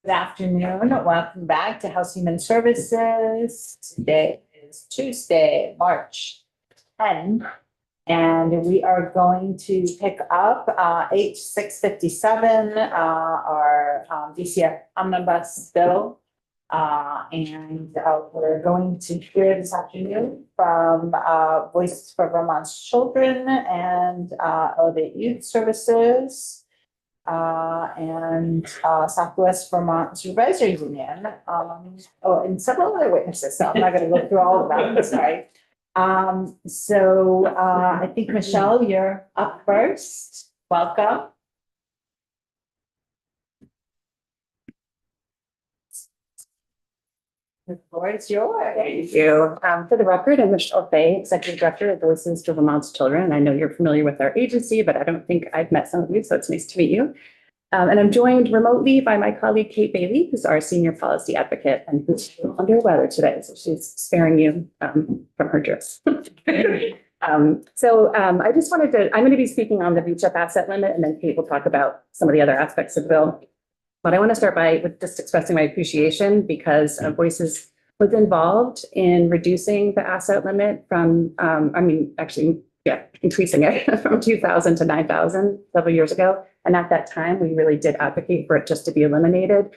Good afternoon. Welcome back to House Human Services. Today is Tuesday, March 10, and we are going to pick up H657, our DCF omnibus bill. We're going to hear this afternoon from Voices for Vermont's Children and Elevate Youth Services. Southwest Vermont Supervisory Union, and several other witnesses, so I'm not gonna go through all of them, sorry. I think, Michelle, you're up first. Welcome. The floor is yours. Thank you. For the record, I'm Michelle Fay, Executive Director of Voices for Vermont's Children. I know you're familiar with our agency, but I don't think I've met some of you, so it's nice to meet you. And I'm joined remotely by my colleague, Kate Bailey, who's our Senior Policy Advocate and who's under weather today, so she's sparing you from her dress. I just wanted to, I'm going to be speaking on the Reach Up asset limit, and then Kate will talk about some of the other aspects of the bill. But I want to start with just expressing my appreciation because Voices was involved in reducing the asset limit from, increasing it from 2,000 to 9,000 several years ago. And at that time, we really did advocate for it just to be eliminated.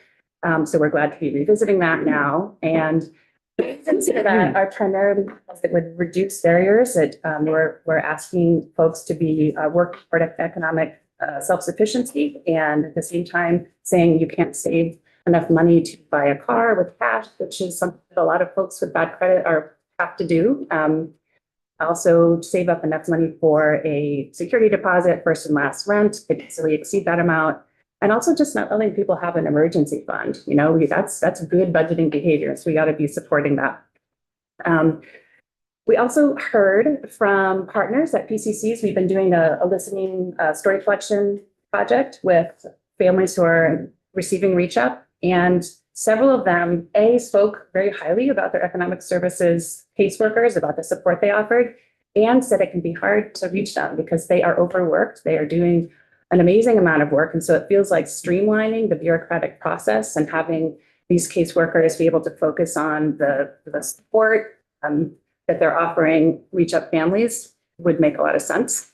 So we're glad to be revisiting that now. And consider that are primarily that would reduce barriers that we're asking folks to be work toward economic self-sufficiency, and at the same time saying you can't save enough money to buy a car with cash, which is something that a lot of folks with bad credit have to do. Also save up enough money for a security deposit, first and last rent, could easily exceed that amount. And also just not letting people have an emergency fund. You know, that's good budgeting behavior. So we got to be supporting that. We also heard from partners at PCCs. We've been doing a listening story collection project with families who are receiving Reach Up, and several of them, spoke very highly about their economic services caseworkers, about the support they offered, and said it can be hard to reach them because they are overworked. They are doing an amazing amount of work. And so it feels like streamlining the bureaucratic process and having these caseworkers be able to focus on the support that they're offering Reach Up families would make a lot of sense.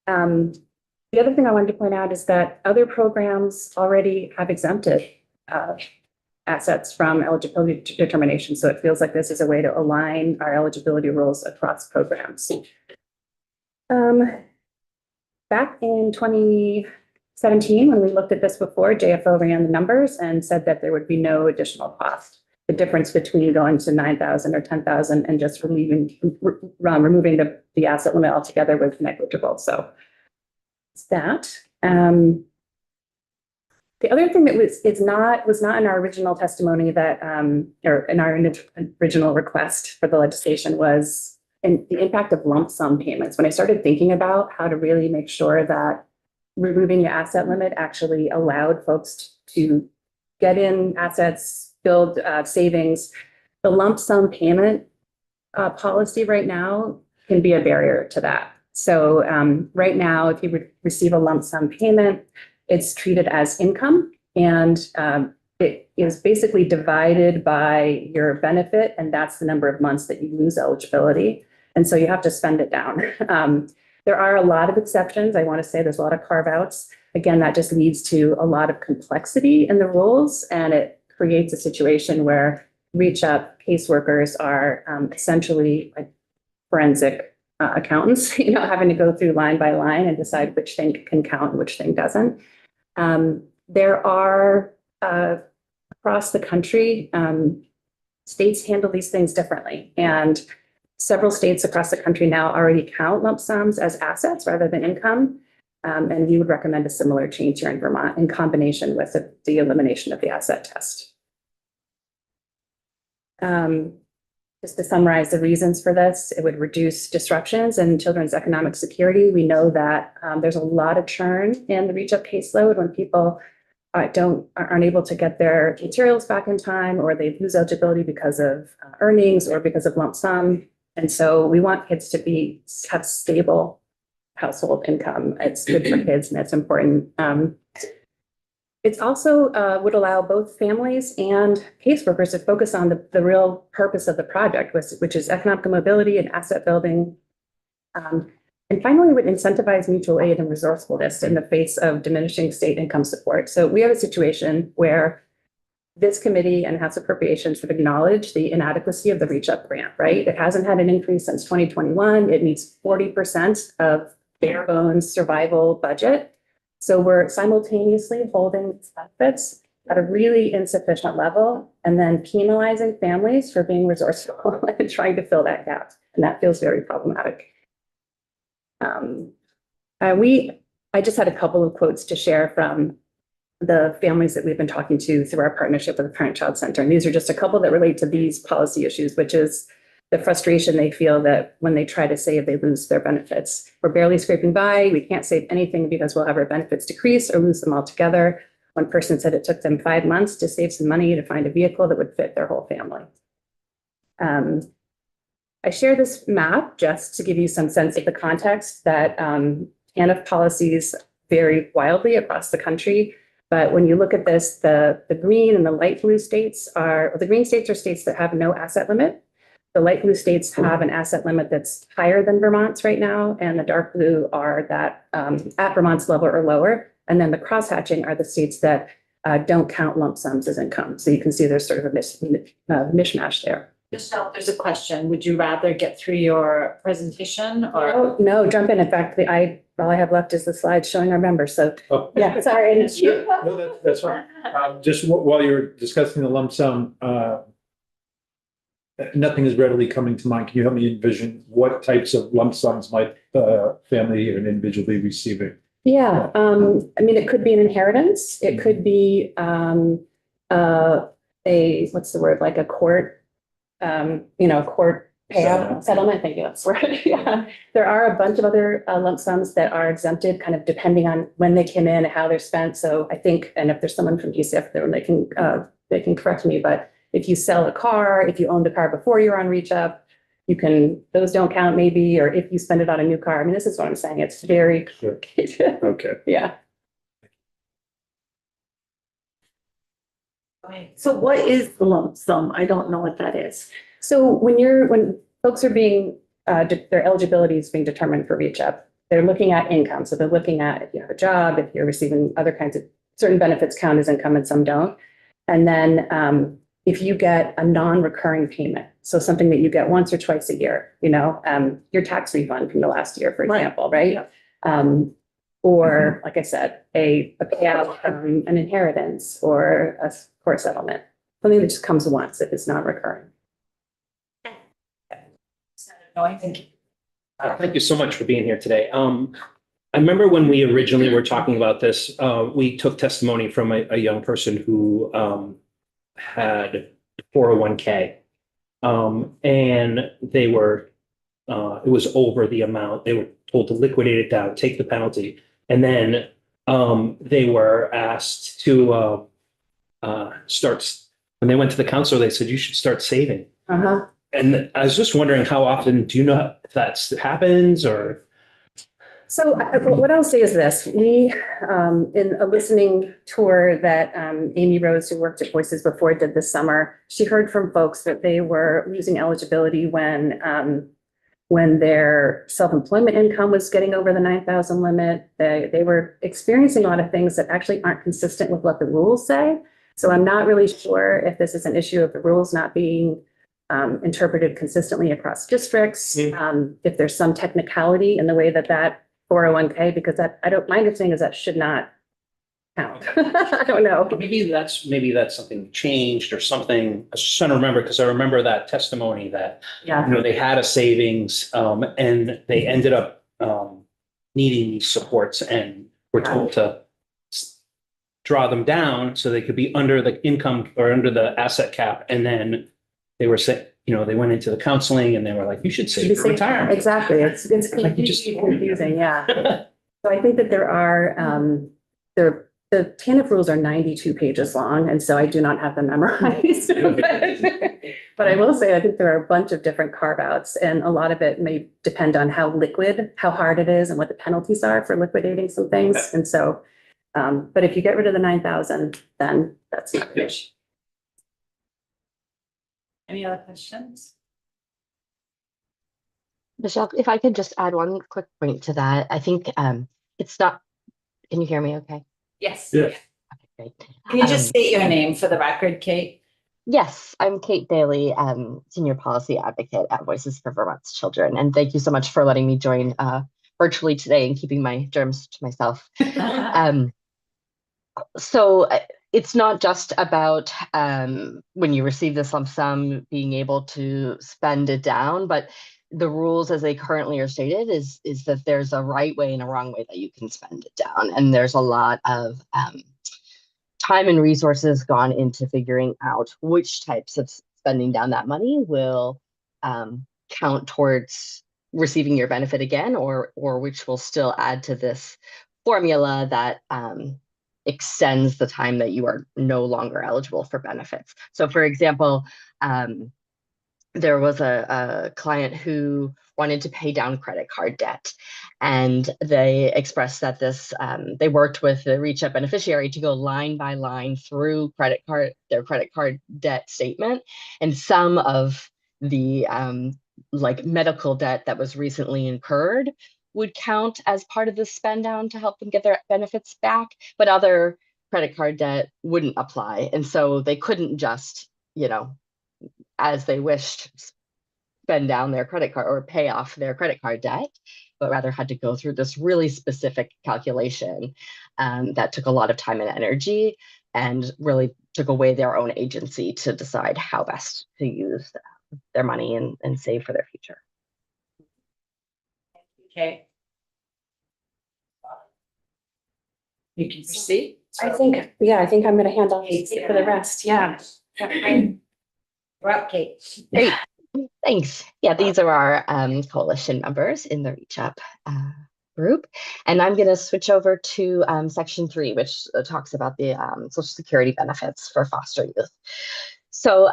The other thing I wanted to point out is that other programs already have exempted assets from eligibility determination. So it feels like this is a way to align our eligibility rules across programs. Back in 2017, when we looked at this before, JFO ran the numbers and said that there would be no additional cost. The difference between going to 9,000 or 10,000 and just removing the asset limit altogether was negligible. So it's that. The other thing that was not in our original testimony that, or in our original request for the legislation was the impact of lump sum payments. When I started thinking about how to really make sure that removing the asset limit actually allowed folks to get in assets, build savings, the lump sum payment policy right now can be a barrier to that. So right now, if you would receive a lump sum payment, it's treated as income, and it is basically divided by your benefit, and that's the number of months that you lose eligibility. And so you have to spend it down. There are a lot of exceptions. I want to say there's a lot of carve outs. Again, that just leads to a lot of complexity in the rules, and it creates a situation where Reach Up caseworkers are essentially like forensic accountants, having to go through line by line and decide which thing can count and which thing doesn't. There are across the country, states handle these things differently, and several states across the country now already count lump sums as assets rather than income. And we would recommend a similar change here in Vermont in combination with the elimination of the asset test. Just to summarize the reasons for this, it would reduce disruptions in children's economic security. We know that there's a lot of churn in the Reach Up caseload when people aren't able to get their materials back in time, or they lose eligibility because of earnings or because of lump sum. And so we want kids to have stable household income. It's good for kids, and it's important. It's also would allow both families and caseworkers to focus on the real purpose of the project, which is economic mobility and asset building. And finally, would incentivize mutual aid and resourcefulness in the face of diminishing state income support. So we have a situation where this committee and House Appropriations have acknowledged the inadequacy of the Reach Up grant, right? It hasn't had an increase since 2021. It meets 40% of bare bones survival budget. So we're simultaneously holding these benefits at a really insufficient level and then penalizing families for being resourceful and trying to fill that gap. And that feels very problematic. I just had a couple of quotes to share from the families that we've been talking to through our partnership with the Parent Child Center. And these are just a couple that relate to these policy issues, which is the frustration they feel that when they try to save, they lose their benefits. We're barely scraping by. We can't save anything because we'll have our benefits decrease or lose them altogether. One person said it took them 5 months to save some money to find a vehicle that would fit their whole family. I share this map just to give you some sense of the context that TANF policies vary wildly across the country. But when you look at this, the green and the light blue states are, the green states are states that have no asset limit. The light blue states have an asset limit that's higher than Vermont's right now, and the dark blue are that at Vermont's level or lower. And then the crosshatching are the states that don't count lump sums as income. So you can see there's sort of a mishmash there. Michelle, there's a question. Would you rather get through your presentation or? Oh, no, jump in. In fact, all I have left is the slide showing our members. So Oh. yeah, sorry. No, that's fine. Just while you're discussing the lump sum, nothing is readily coming to mind. Can you help me envision what types of lump sums might family or an individual be receiving? Yeah, I mean, it could be an inheritance. It could be what's the word, like a court, court payout settlement. Thank you. That's the word. Yeah. There are a bunch of other lump sums that are exempted, kind of depending on when they came in and how they're spent. So I think, and if there's someone from ECF there, they can correct me, but if you sell a car, if you owned a car before you're on Reach Up, those don't count maybe, or if you spend it on a new car. I mean, this is what I'm saying. It's very complicated. Okay. Yeah. So what is the lump sum? I don't know what that is. So when folks are being, their eligibility is being determined for Reach Up, they're looking at income. So they're looking at if you have a job, if you're receiving other kinds of, certain benefits count as income and some don't. And then if you get a non-recurring payment, so something that you get once or twice a year, your tax refund from the last year, for example, right? Yeah. Or like I said, a payout from an inheritance or a court settlement, something that just comes once if it's not recurring. No, I think. Thank you so much for being here today. I remember when we originally were talking about this, we took testimony from a young person who had 401k. And they were, it was over the amount. They were told to liquidate it down, take the penalty. And then they were asked to start, when they went to the counselor, they said, you should start saving. Uh-huh. And I was just wondering how often, do you know if that happens or? So what I'll say is this, we, in a listening tour that Amy Rose, who worked at Voices before, did this summer, she heard from folks that they were losing eligibility when their self-employment income was getting over the 9,000 limit. They were experiencing a lot of things that actually aren't consistent with what the rules say. So I'm not really sure if this is an issue of the rules not being interpreted consistently across districts, if there's some technicality in the way that 401k, because my understanding is that should not count. I don't know. Maybe that's something changed or something. I was just trying to remember, because I remember that testimony that, Yeah. they had a savings and they ended up needing these supports and were told to draw them down so they could be under the income or under the asset cap. And then they were saying, they went into the counseling and they were like, you should save for retirement. Exactly. It's confusing. Yeah. So I think that there are, the TANF rules are 92 pages long. And so I do not have them memorized. But I will say, I think there are a bunch of different carve outs, and a lot of it may depend on how hard it is and what the penalties are for liquidating some things. And so But if you get rid of the 9,000, then that's not an issue. Any other questions? Michelle, if I could just add one quick point to that, I think it's not, can you hear me okay? Yes. Yeah. Okay, great. Can you just Um, state your name for the record, Kate? Yes, I'm Kate Daly, Senior Policy Advocate at Voices for Vermont's Children. And thank you so much for letting me join virtually today and keeping my germs to myself. So it's not just about when you receive this lump sum being able to spend it down, but the rules as they currently are stated is that there's a right way and a wrong way that you can spend it down. And there's a lot of time and resources gone into figuring out which types of spending down that money will count towards receiving your benefit again, or which will still add to this formula that extends the time that you are no longer eligible for benefits. So for example, there was a client who wanted to pay down credit card debt, and they expressed that they worked with the Reach Up beneficiary to go line by line through their credit card debt statement, and some of the like medical debt that was recently incurred would count as part of the spend down to help them get their benefits back, but other credit card debt wouldn't apply. And so they couldn't just, as they wished, spend down their credit card or pay off their credit card debt, but rather had to go through this really specific calculation that took a lot of time and energy and really took away their own agency to decide how best to use their money and save for their future. Okay. You can proceed. I think I'm going to hand off for the rest. Yeah. We're up, Kate. Great. Thanks. Yeah, these are our coalition members in the Reach Up group. And I'm going to switch over to section 3, which talks about the Social Security benefits for foster youth. So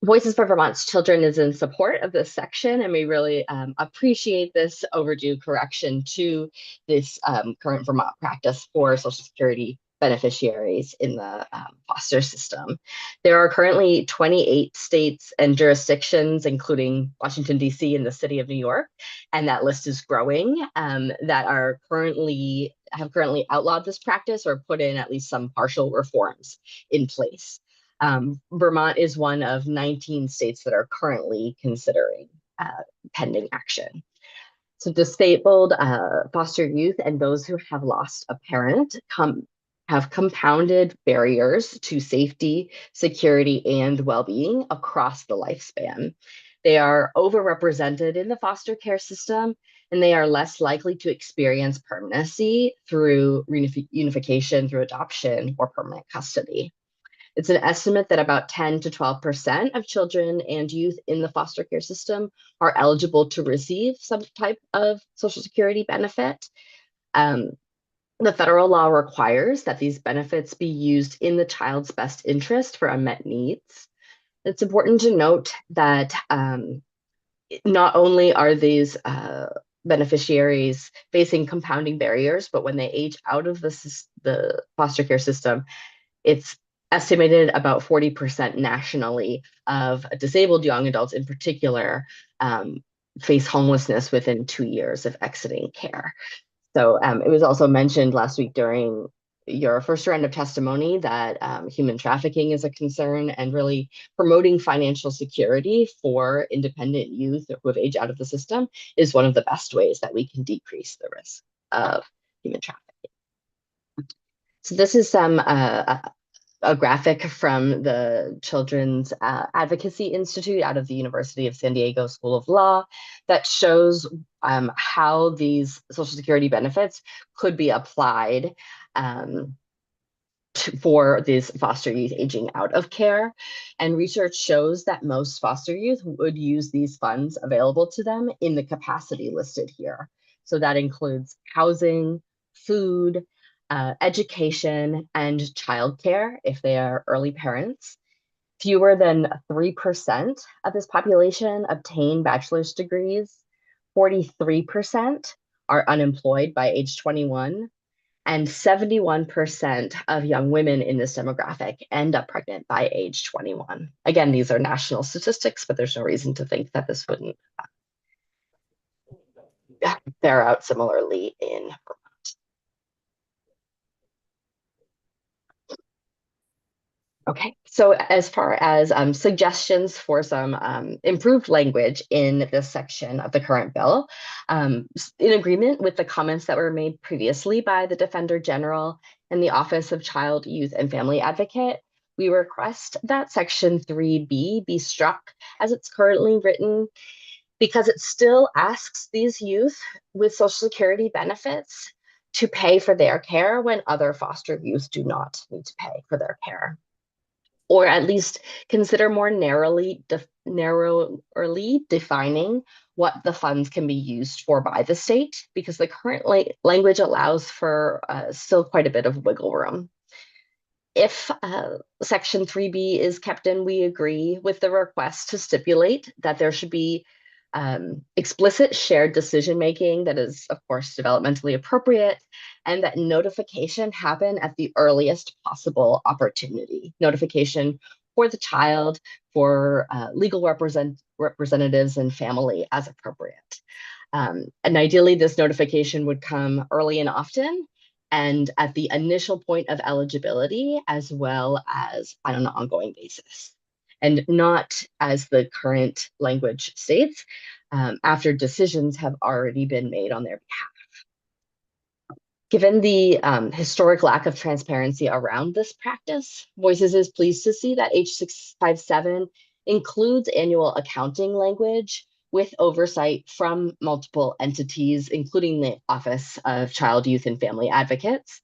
Voices for Vermont's Children is in support of this section, and we really appreciate this overdue correction to this current Vermont practice for Social Security beneficiaries in the foster system. There are currently 28 states and jurisdictions, including Washington, D.C. and the city of New York, and that list is growing, that have currently outlawed this practice or put in at least some partial reforms in place. Vermont is one of 19 states that are currently considering pending action. So disabled foster youth and those who have lost a parent have compounded barriers to safety, security, and well-being across the lifespan. They are overrepresented in the foster care system, and they are less likely to experience permanency through reunification, through adoption, or permanent custody. It's an estimate that about 10 to 12% of children and youth in the foster care system are eligible to receive some type of Social Security benefit. The federal law requires that these benefits be used in the child's best interest for unmet needs. It's important to note that not only are these beneficiaries facing compounding barriers, but when they age out of the foster care system, it's estimated about 40% nationally of disabled young adults in particular face homelessness within 2 years of exiting care. So it was also mentioned last week during your first round of testimony that human trafficking is a concern, and really promoting financial security for independent youth who have aged out of the system is one of the best ways that we can decrease the risk of human trafficking. So this is a graphic from the Children's Advocacy Institute out of the University of San Diego School of Law that shows how these Social Security benefits could be applied for these foster youth aging out of care. And research shows that most foster youth would use these funds available to them in the capacity listed here. So that includes housing, food, education, and childcare if they are early parents. Fewer than 3% of this population obtain bachelor's degrees. 43% are unemployed by age 21. And 71% of young women in this demographic end up pregnant by age 21. Again, these are national statistics, but there's no reason to think that this wouldn't bear out similarly in Okay, so as far as suggestions for some improved language in this section of the current bill, in agreement with the comments that were made previously by the Defender General and the Office of Child, Youth, and Family Advocate, we request that Section 3B be struck as it's currently written because it still asks these youth with Social Security benefits to pay for their care when other foster youth do not need to pay for their care, or at least consider more narrowly defining what the funds can be used for by the state, because the current language allows for still quite a bit of wiggle room. If Section 3B is kept in, we agree with the request to stipulate that there should be explicit shared decision-making that is, of course, developmentally appropriate, and that notification happen at the earliest possible opportunity. Notification for the child, for legal representatives and family as appropriate. And ideally, this notification would come early and often, and at the initial point of eligibility, as well as on an ongoing basis. And not, as the current language states, after decisions have already been made on their behalf. Given the historic lack of transparency around this practice, Voices is pleased to see that H657 includes annual accounting language with oversight from multiple entities, including the Office of Child, Youth, and Family Advocates,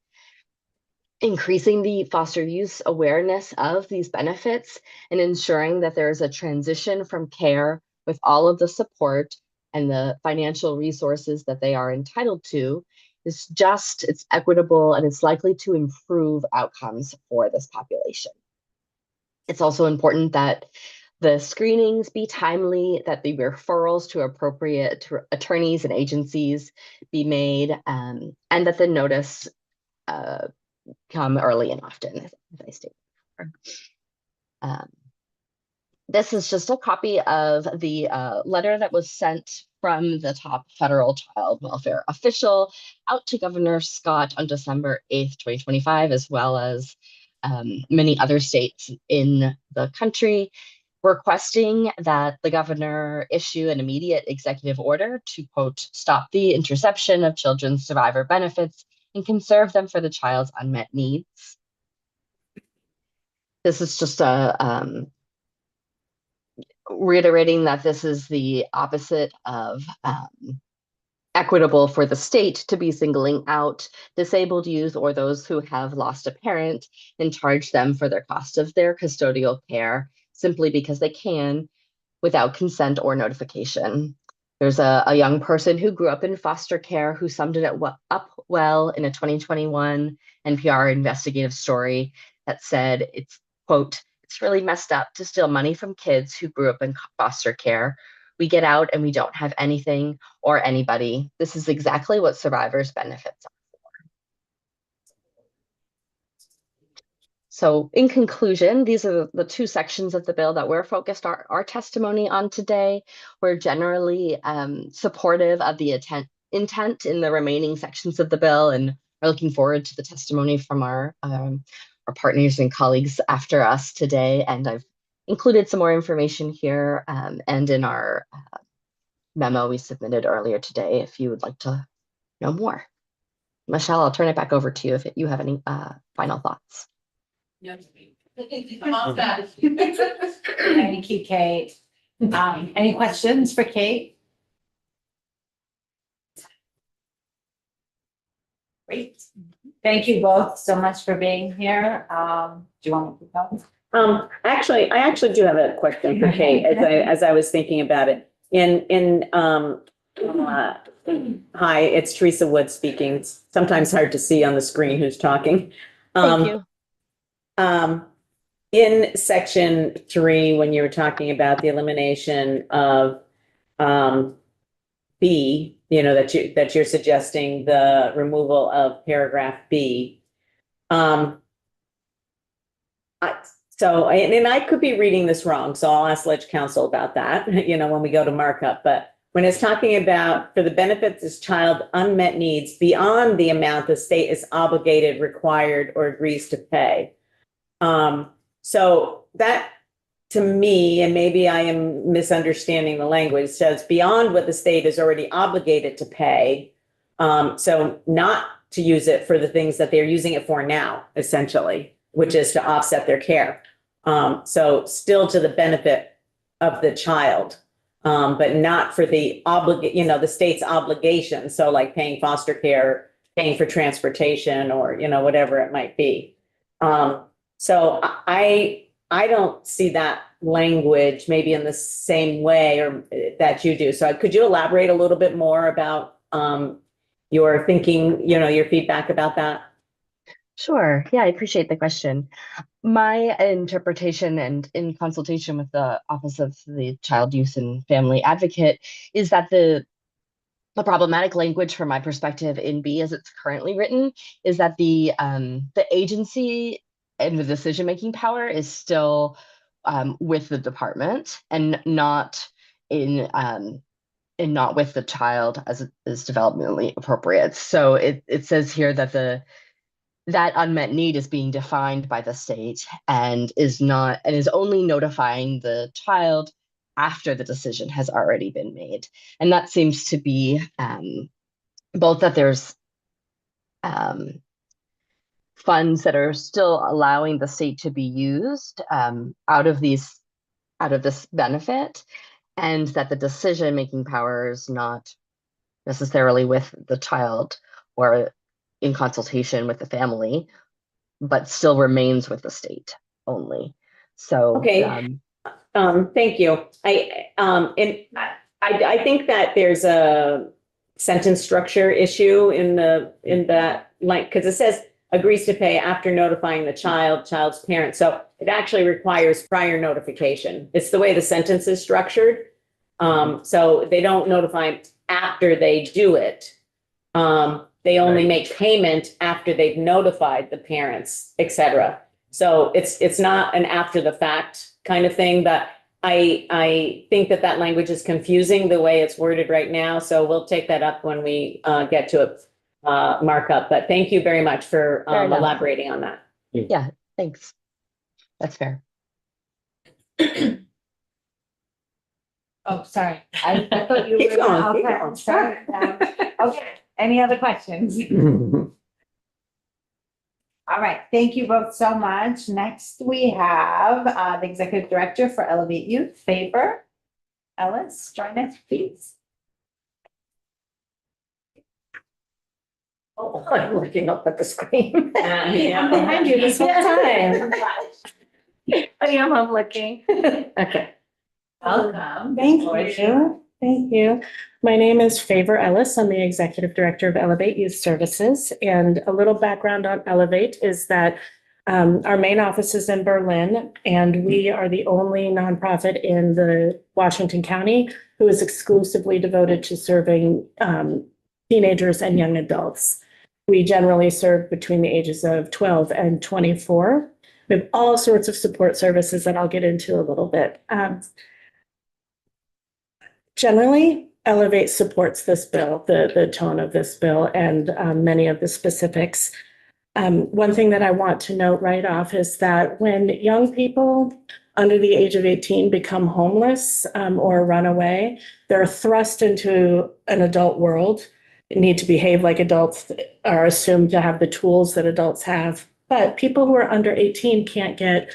increasing the foster youth awareness of these benefits and ensuring that there is a transition from care with all of the support and the financial resources that they are entitled to is just, it's equitable, and it's likely to improve outcomes for this population. It's also important that the screenings be timely, that the referrals to appropriate attorneys and agencies be made, and that the notice come early and often, as I stated before. This is just a copy of the letter that was sent from the top federal child welfare official out to Governor Scott on December 8th, 2025, as well as many other states in the country, requesting that the governor issue an immediate executive order to, quote, stop the interception of children's survivor benefits and conserve them for the child's unmet needs. This is just a reiterating that this is the opposite of equitable for the state to be singling out disabled youth or those who have lost a parent and charge them for their cost of their custodial care simply because they can without consent or notification. There's a young person who grew up in foster care who summed it up well in a 2021 NPR investigative story that said, it's, quote, it's really messed up to steal money from kids who grew up in foster care. We get out and we don't have anything or anybody. This is exactly what survivors' benefits are for. So in conclusion, these are the two sections of the bill that we're focused our testimony on today. We're generally supportive of the intent in the remaining sections of the bill, and are looking forward to the testimony from our partners and colleagues after us today. And I've included some more information here and in our memo we submitted earlier today if you would like to know more. Michelle, I'll turn it back over to you if you have any final thoughts. Thank you, Kate. Any questions for Kate? Great. Thank you both so much for being here. Do you want to go? I actually do have a question for Kate as I was thinking about it. Hi, it's Teresa Wood speaking. It's sometimes hard to see on the screen who's talking. Thank you. In section 3, when you were talking about the elimination of B, that you're suggesting the removal of paragraph B. And I could be reading this wrong, so I'll ask Ledge Counsel about that, when we go to markup. But when it's talking about for the benefit of this child, unmet needs beyond the amount the state is obligated, required, or agrees to pay. So that to me, and maybe I am misunderstanding the language, says beyond what the state is already obligated to pay. So not to use it for the things that they're using it for now, essentially, which is to offset their care. So still to the benefit of the child, but not for the the state's obligation. So like paying foster care, paying for transportation, or, whatever it might be. So I don't see that language maybe in the same way or that you do. So could you elaborate a little bit more about your thinking, your feedback about that? Sure. Yeah, I appreciate the question. My interpretation and in consultation with the Office of the Child, Youth, and Family Advocate is that the problematic language from my perspective in B as it's currently written is that the agency and the decision-making power is still with the department and not not with the child as it is developmentally appropriate. So it says here that that unmet need is being defined by the state and is only notifying the child after the decision has already been made. And that seems to be both that there's funds that are still allowing the state to be used out of this benefit, and that the decision-making power is not necessarily with the child or in consultation with the family, but still remains with the state only. So okay. Thank you. I think that there's a sentence structure issue in that, like, because it says agrees to pay after notifying the child's parent. So it actually requires prior notification. It's the way the sentence is structured. So they don't notify after they do it. They only make payment after they've notified the parents, et cetera. So it's not an after the fact kind of thing, but I think that language is confusing the way it's worded right now. So we'll take that up when we get to a markup. But thank you very much for elaborating on that. Yeah, thanks. That's fair. Oh, sorry. I thought you Keep were. going, keep Okay, going. sorry. Okay, any other questions? All right, thank you both so much. Next, we have the Executive Director for Elevate Youth, Favor Ellis. Join us, please. Oh, I'm looking up at the screen. I'm behind you this whole time. I am, I'm looking. Okay. Welcome. Thank you. Thank you. My name is Favor Ellis. I'm the Executive Director of Elevate Youth Services. And a little background on Elevate is that our main office is in Berlin, and we are the only nonprofit in the Washington County who is exclusively devoted to serving teenagers and young adults. We generally serve between the ages of 12 and 24. We have all sorts of support services that I'll get into a little bit. Generally, Elevate supports this bill, the tone of this bill, and many of the specifics. One thing that I want to note right off is that when young people under the age of 18 become homeless or run away, they're thrust into an adult world, need to behave like adults, are assumed to have the tools that adults have. But people who are under 18 can't get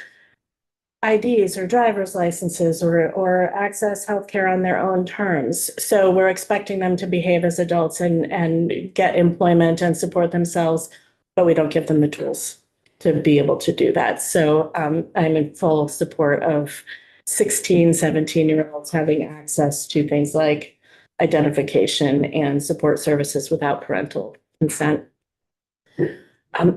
IDs or driver's licenses or access healthcare on their own terms. So we're expecting them to behave as adults and get employment and support themselves, but we don't give them the tools to be able to do that. So I'm in full support of 16, 17-year-olds having access to things like identification and support services without parental consent.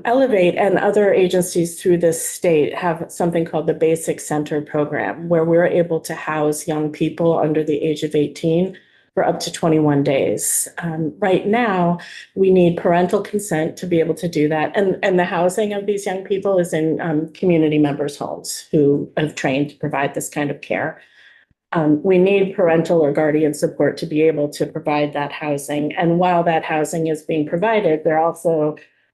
Elevate and other agencies through this state have something called the Basic Center Program, where we're able to house young people under the age of 18 for up to 21 days. Right now, we need parental consent to be able to do that. And the housing of these young people is in community members' homes who have trained to provide this kind of care. We need parental or guardian support to be able to provide that housing. And while that housing is being provided,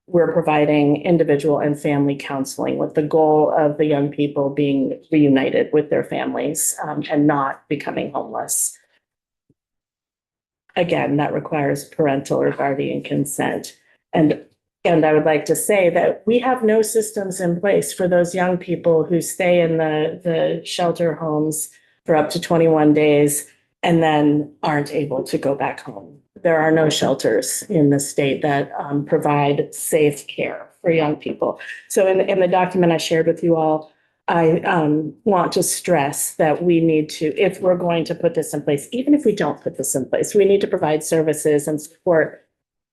we're providing individual and family counseling with the goal of the young people being reunited with their families and not becoming homeless. Again, that requires parental or guardian consent. And I would like to say that we have no systems in place for those young people who stay in the shelter homes for up to 21 days and then aren't able to go back home. There are no shelters in the state that provide safe care for young people. So in the document I shared with you all, I want to stress that we need to, if we're going to put this in place, even if we don't put this in place, we need to provide services and support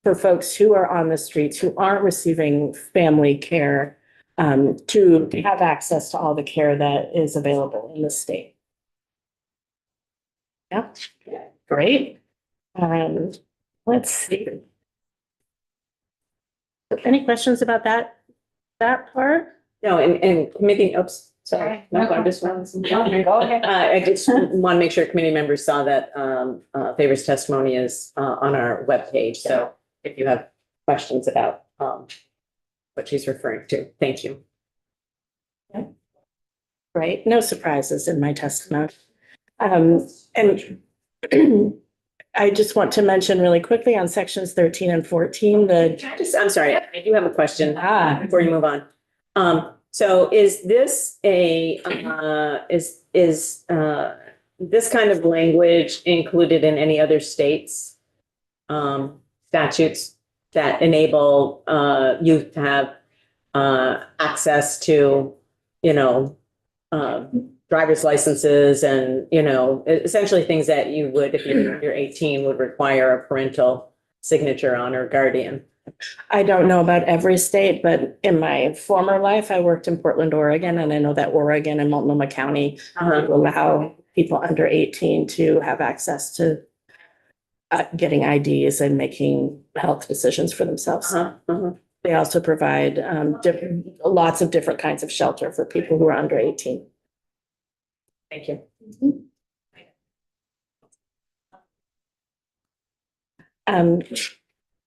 for folks who are on the streets, who aren't receiving family care, to have access to all the care that is available in the state. Yep, great. Let's see. Any questions about that part? No, and committee, oops, sorry. No, I just want Go ahead. I just want to make sure committee members saw that Favor's testimony is on our webpage. So if you have questions about what she's referring to, thank you. Right, no surprises in my testimony. And I just want to mention really quickly on sections 13 and 14, I'm sorry, I do have a question Ah. before you move on. So is this a this kind of language included in any other states statutes that enable youth to have access to, driver's licenses and, essentially things that you would, if you're 18, would require a parental signature on or guardian? I don't know about every state, but in my former life, I worked in Portland, Oregon, and I know that Oregon and Multnomah County allow people under 18 to have access to getting IDs and making health decisions for themselves. They also provide lots of different kinds of shelter for people who are under 18. Thank you.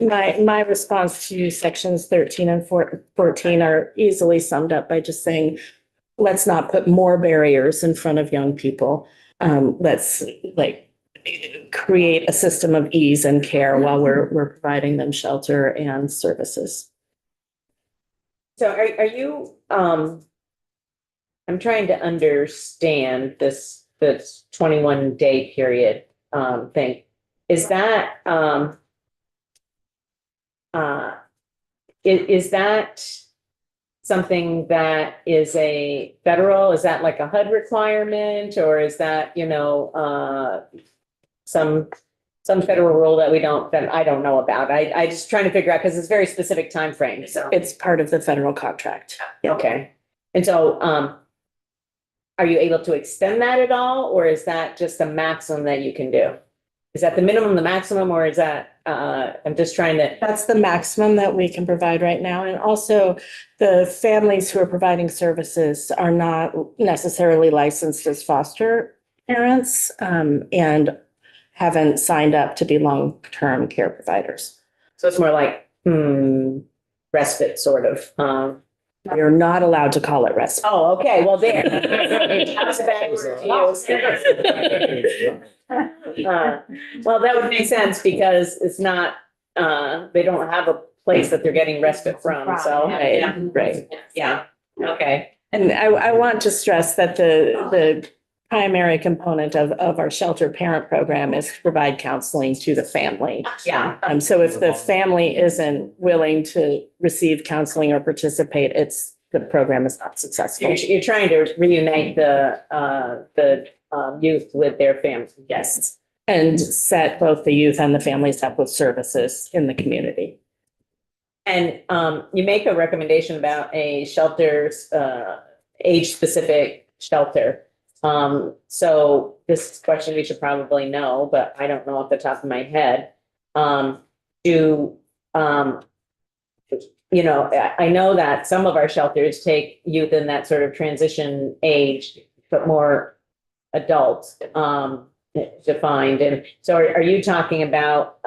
My response to sections 13 and 14 are easily summed up by just saying, let's not put more barriers in front of young people. Let's create a system of ease and care while we're providing them shelter and services. So are you, I'm trying to understand this 21-day period thing. Is that is that something that is is that like a HUD requirement, or is that, some federal rule that I don't know about? I just trying to figure out, because it's very specific time frame. So It's part of the federal contract. okay. And so are you able to extend that at all, or is that just the maximum that you can do? Is that the minimum, the maximum, or is that, I'm just trying to. That's the maximum that we can provide right now. And also the families who are providing services are not necessarily licensed as foster parents and haven't signed up to be long-term care providers. So it's more like respite sort of. You're not allowed to call it respite. Oh, okay. Well, there. That's a bad word to use. Well, that would make sense, because it's not, they don't have a place that they're getting respite from. So, Right. yeah. Okay. And I want to stress that the primary component of our shelter parent program is to provide counseling to the family. Yeah. So if the family isn't willing to receive counseling or participate, the program is not successful. You're trying to reunite the youth with their families. Yes. And set both the youth and the families up with services in the community. And you make a recommendation about a shelter's age-specific shelter. So this question we should probably know, but I don't know off the top of my head. Do, you know, I know that some of our shelters take youth in that sort of transition age, but more adult, defined. And so are you talking about,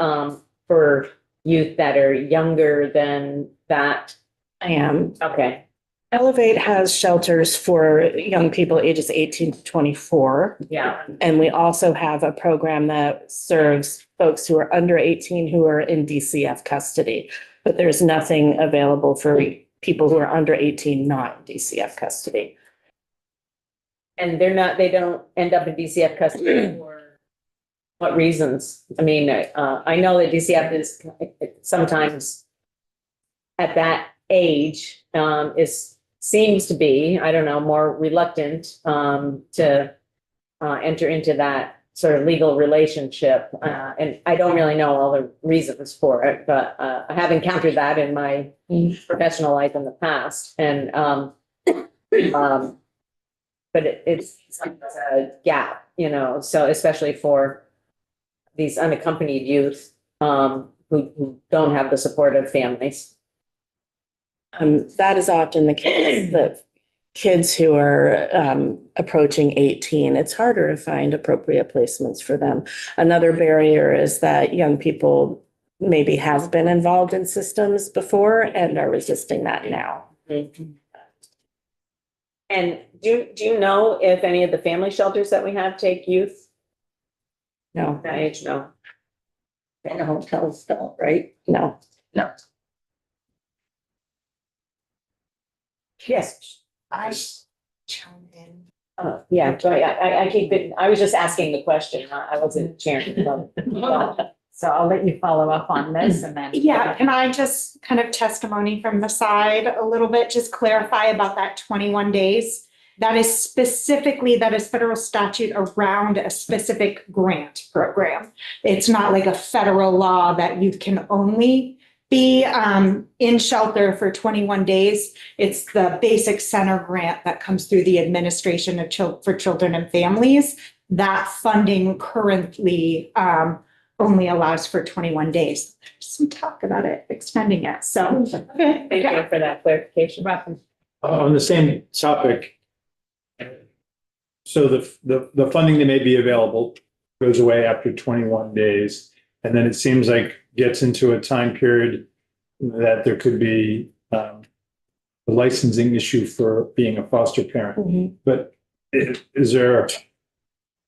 for youth that are younger than that? I am. Okay, Elevate has shelters for young people ages 18 to 24. yeah. And we also have a program that serves folks who are under 18 who are in DCF custody. But there's nothing available for people who are under 18, not in DCF custody. And they don't end up in DCF custody for what reasons? I mean, I know that DCF is sometimes at that age, seems to be, I don't know, more reluctant, to enter into that sort of legal relationship. And I don't really know all the reasons for it, but, I have encountered that in my professional life in the past. And, but it's a gap, you know, so especially for these unaccompanied youth, who don't have the support of families. That is often the case, that kids who are approaching 18, it's harder to find appropriate placements for them. Another barrier is that young people maybe have been involved in systems before and are resisting that now. And do you know if any of the family shelters that we have take youth No, that age? No. And hotels don't, right? no. Yes. I chime in. Yeah, go ahead. I keep it, I was just asking the question. I wasn't sharing. So I'll let you follow up on this and then. Yeah, can I just kind of testimony from the side a little bit, just clarify about that 21 days? That is federal statute around a specific grant program. It's not like a federal law that you can only be in shelter for 21 days. It's the basic center grant that comes through the Administration for Children and Families. That funding currently only allows for 21 days. There's some talk about it, extending it. So, okay. Thank you for that clarification. On the same topic. So the funding that may be available goes away after 21 days. And then it seems like gets into a time period that there could be a licensing issue for being a foster parent. But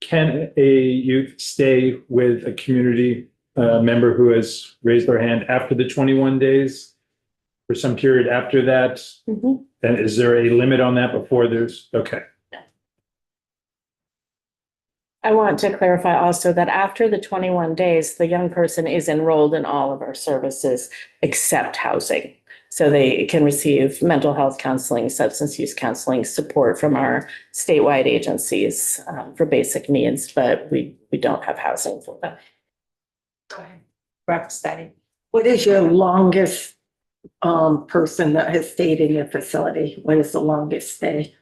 can a youth stay with a community member who has raised their hand after the 21 days? For some period after that? And is there a limit on that before there's, okay. I want to clarify also that after the 21 days, the young person is enrolled in all of our services except housing. So they can receive mental health counseling, substance use counseling, support from our statewide agencies for basic needs, but we don't have housing for them. Go ahead. Rep study. What is your longest person that has stayed in your facility? What is the longest stay?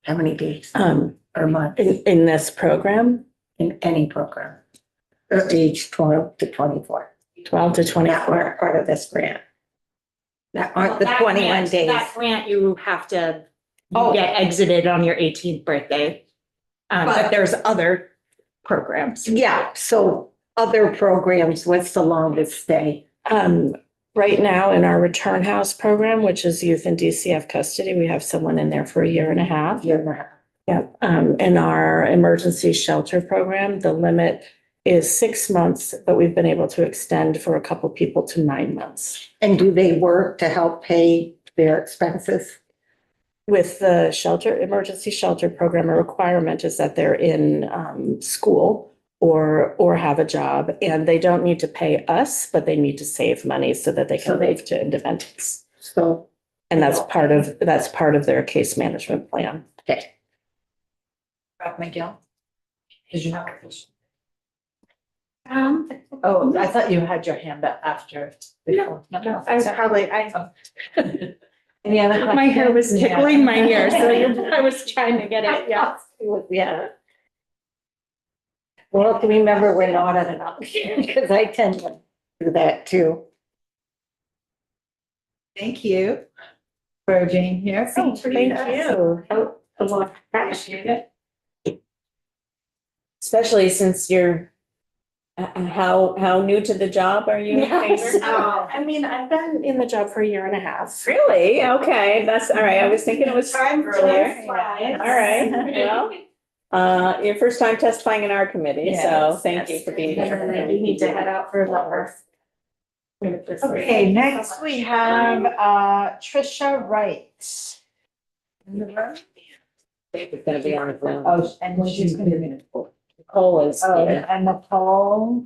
How many days or months In this program, in any program? Or age 12 to 24? 12 to That 24. weren't part of this grant. That aren't the That 21 grant- days. That grant, you have to Oh. get exited on your 18th birthday. But there's other programs. Yeah, so other programs, what's the longest stay? Right now in our return house program, which is youth in DCF custody, we have someone in there for a year and a half. Year and a half. Yeah, in our emergency shelter program, the limit is 6 months, but we've been able to extend for a couple people to 9 months. And do they work to help pay their expenses? With the emergency shelter program, a requirement is that they're in school or have a job, and they don't need to pay us, but they need to save money so that they So can they- move to independence. So, And that's part of their case management plan. okay. Rep McGill. Did you have a question? Um, Oh, I thought you had your hand up after. Before. No, I was sorry. probably, Any other My hair was questions? tickling my ear, so I was trying to get it, yeah. Yeah. Well, to remember, we're not at an option, because I tend to do that too. Thank you for being here. Oh, thank you. Appreciate it. Especially since you're, how new to the job are you? Yes. Taylor? I mean, I've been in the job for a year and a half. Really? Okay, that's, all right, I was thinking it was Time earlier. flies. All right, well, your first time testifying in our committee, so Yes, thank you for being And then I here. do need to head out for lunch. Okay, next we have Trisha Wright. In the room? It's gonna be on the phone. Oh, and she's gonna be. Nicole is Oh, here. and Nicole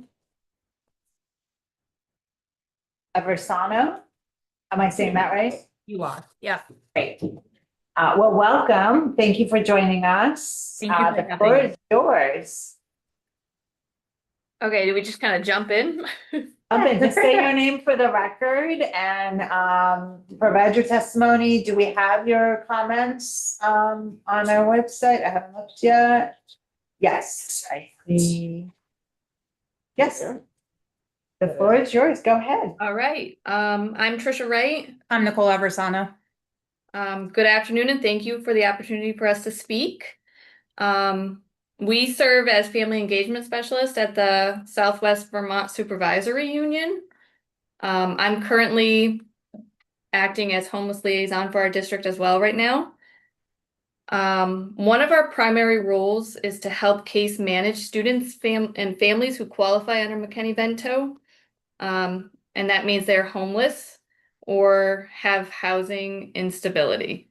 Aversano. Am I saying that right? You are, yeah. Great. Well, welcome. Thank you for joining us. Thank you for The having floor me. is yours. Okay, do we just kind of jump in? Just say your name for the record and provide your testimony. Do we have your comments on our website? I haven't looked yet. Yes, I see. Yes. The floor is yours. Go ahead. All right, I'm Trisha Wright. I'm Nicole Aversana. Good afternoon and thank you for the opportunity for us to speak. We serve as family engagement specialists at the Southwest Vermont Supervisory Union. I'm currently acting as homeless liaison for our district as well right now. One of our primary roles is to help case manage students and families who qualify under McKinney-Vento. And that means they're homeless or have housing instability.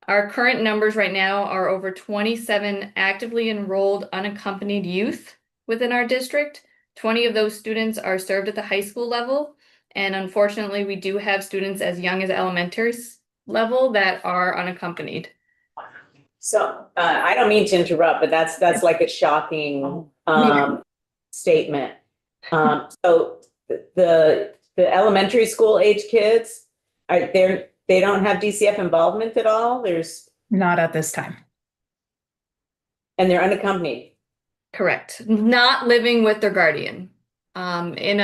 Our current numbers right now are over 27 actively enrolled unaccompanied youth within our district. 20 of those students are served at the high school level. And unfortunately, we do have students as young as elementary level that are unaccompanied. So, I don't mean to interrupt, but that's like a shocking, statement. So the elementary school age kids, they don't have DCF involvement at all? Not at this time. And they're unaccompanied? Correct. Not living with their guardian. In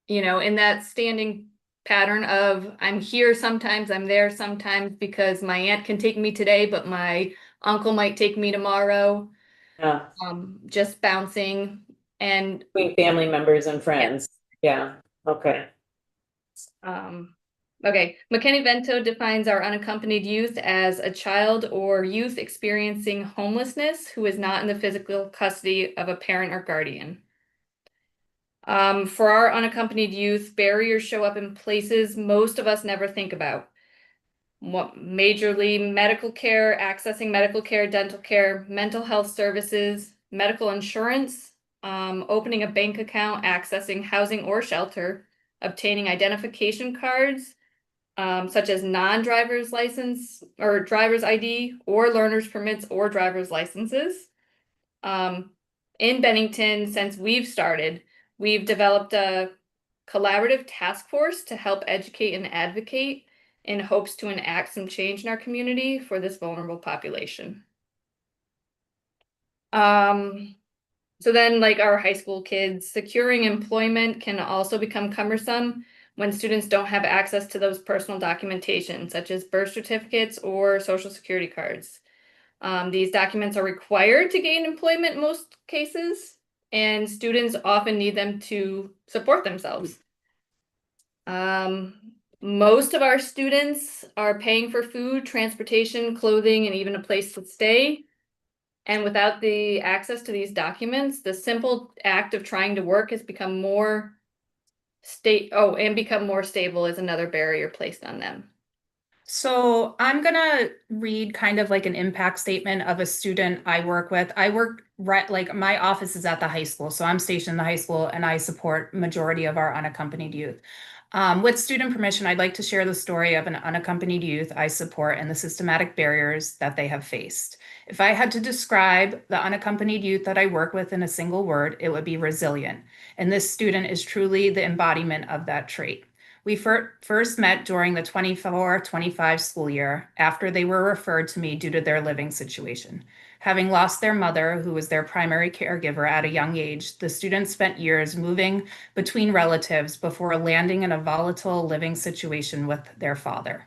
that standing pattern of I'm here sometimes, I'm there sometimes because my aunt can take me today, but my uncle might take me tomorrow. Yeah. Just bouncing and Between family members and friends? Yeah, okay. Okay, McKinney-Vento defines our unaccompanied youth as a child or youth experiencing homelessness who is not in the physical custody of a parent or guardian. For our unaccompanied youth, barriers show up in places most of us never think about. Majorly medical care, accessing medical care, dental care, mental health services, medical insurance, opening a bank account, accessing housing or shelter, obtaining identification cards, such as non-driver's license or driver's ID or learner's permits or driver's licenses. In Bennington, since we've started, we've developed a collaborative task force to help educate and advocate in hopes to enact some change in our community for this vulnerable population. So then, like our high school kids, securing employment can also become cumbersome when students don't have access to those personal documentation, such as birth certificates or social security cards. These documents are required to gain employment in most cases, and students often need them to support themselves. Most of our students are paying for food, transportation, clothing, and even a place to stay. And without the access to these documents, the simple act of trying to work has become more stable is another barrier placed on them. So I'm gonna read kind of like an impact statement of a student I work with. My office is at the high school, so I'm stationed in the high school and I support majority of our unaccompanied youth. With student permission, I'd like to share the story of an unaccompanied youth I support and the systematic barriers that they have faced. If I had to describe the unaccompanied youth that I work with in a single word, it would be resilient. And this student is truly the embodiment of that trait. We first met during the 24-25 school year after they were referred to me due to their living situation. Having lost their mother, who was their primary caregiver at a young age, the students spent years moving between relatives before landing in a volatile living situation with their father.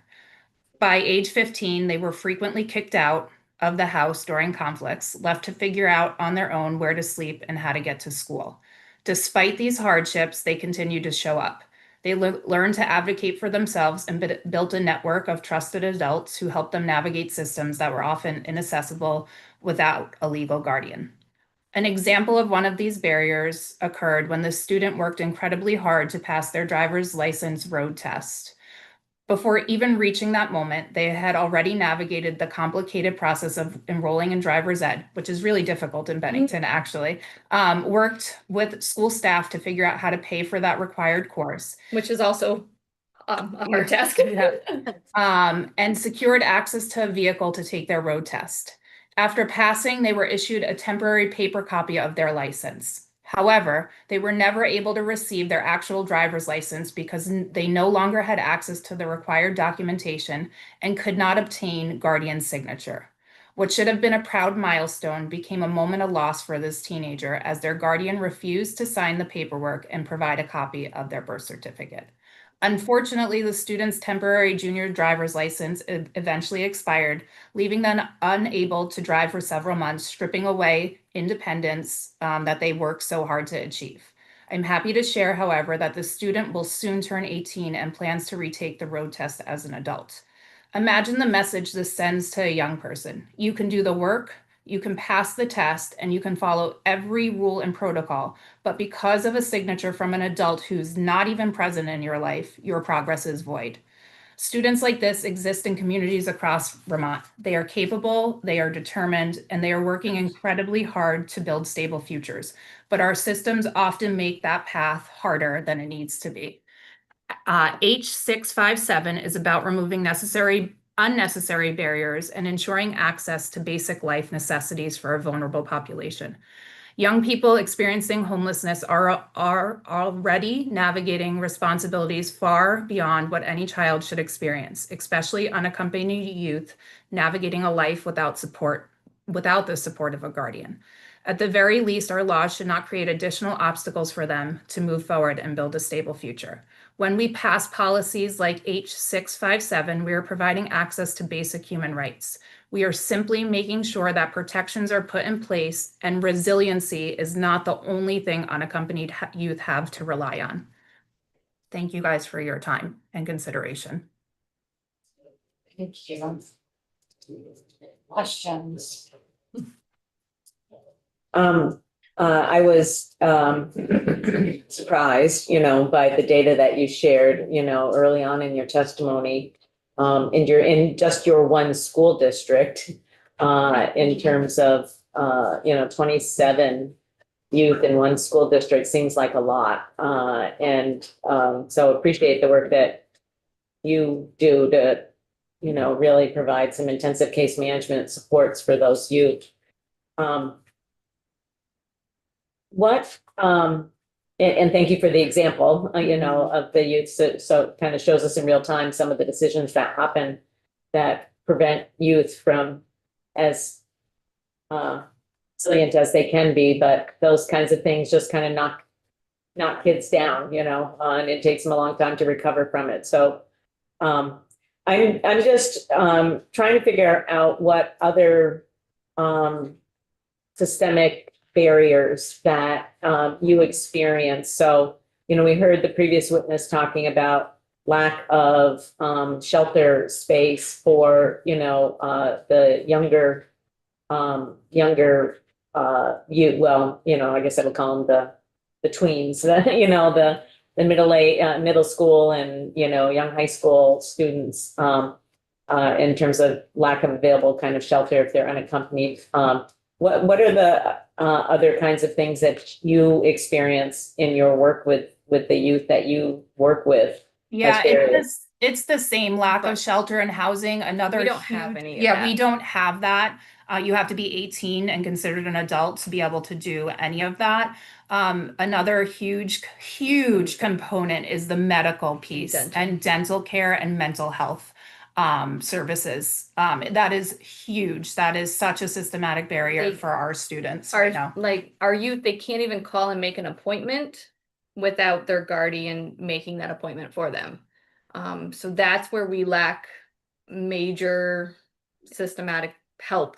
By age 15, they were frequently kicked out of the house during conflicts, left to figure out on their own where to sleep and how to get to school. Despite these hardships, they continued to show up. They learned to advocate for themselves and built a network of trusted adults who helped them navigate systems that were often inaccessible without a legal guardian. An example of one of these barriers occurred when the student worked incredibly hard to pass their driver's license road test. Before even reaching that moment, they had already navigated the complicated process of enrolling in driver's ed, which is really difficult in Bennington, actually, worked with school staff to figure out how to pay for that required course. Which is also a hard task. And secured access to a vehicle to take their road test. After passing, they were issued a temporary paper copy of their license. However, they were never able to receive their actual driver's license because they no longer had access to the required documentation and could not obtain guardian signature. What should have been a proud milestone became a moment of loss for this teenager as their guardian refused to sign the paperwork and provide a copy of their birth certificate. Unfortunately, the student's temporary junior driver's license eventually expired, leaving them unable to drive for several months, stripping away independence that they worked so hard to achieve. I'm happy to share, however, that the student will soon turn 18 and plans to retake the road test as an adult. Imagine the message this sends to a young person. You can do the work, you can pass the test, and you can follow every rule and protocol. But because of a signature from an adult who's not even present in your life, your progress is void. Students like this exist in communities across Vermont. They are capable, they are determined, and they are working incredibly hard to build stable futures. But our systems often make that path harder than it needs to be. H657 is about removing unnecessary barriers and ensuring access to basic life necessities for a vulnerable population. Young people experiencing homelessness are already navigating responsibilities far beyond what any child should experience, especially unaccompanied youth navigating a life without the support of a guardian. At the very least, our laws should not create additional obstacles for them to move forward and build a stable future. When we pass policies like H657, we are providing access to basic human rights. We are simply making sure that protections are put in place and resiliency is not the only thing unaccompanied youth have to rely on. Thank you guys for your time and consideration. Thank you. Questions? I was surprised, by the data that you shared, early on in your testimony, in just your one school district, in terms of, 27 youth in one school district seems like a lot. So appreciate the work that you do to, really provide some intensive case management supports for those youth. And thank you for the example, of the youth. So it kind of shows us in real time some of the decisions that happen that prevent youth from as resilient as they can be, but those kinds of things just kind of knock kids down, and it takes them a long time to recover from it. So I'm just trying to figure out what other systemic barriers that you experience. So, we heard the previous witness talking about lack of shelter space for, the younger youth. Well, I guess I would call them the tweens, the middle school and, young high school students in terms of lack of available kind of shelter if they're unaccompanied. What are the other kinds of things that you experience in your work with the youth that you work with? Yeah, It's the same lack But of shelter and housing, another. we don't have huge- any of Yeah, we that. don't have that. You have to be 18 and considered an adult to be able to do any of that. Another huge component is the medical piece Dental. and dental care and mental health services. That is huge. That is such a systematic barrier They for our students right now. Our youth, they can't even call and make an appointment without their guardian making that appointment for them. So that's where we lack major systematic help.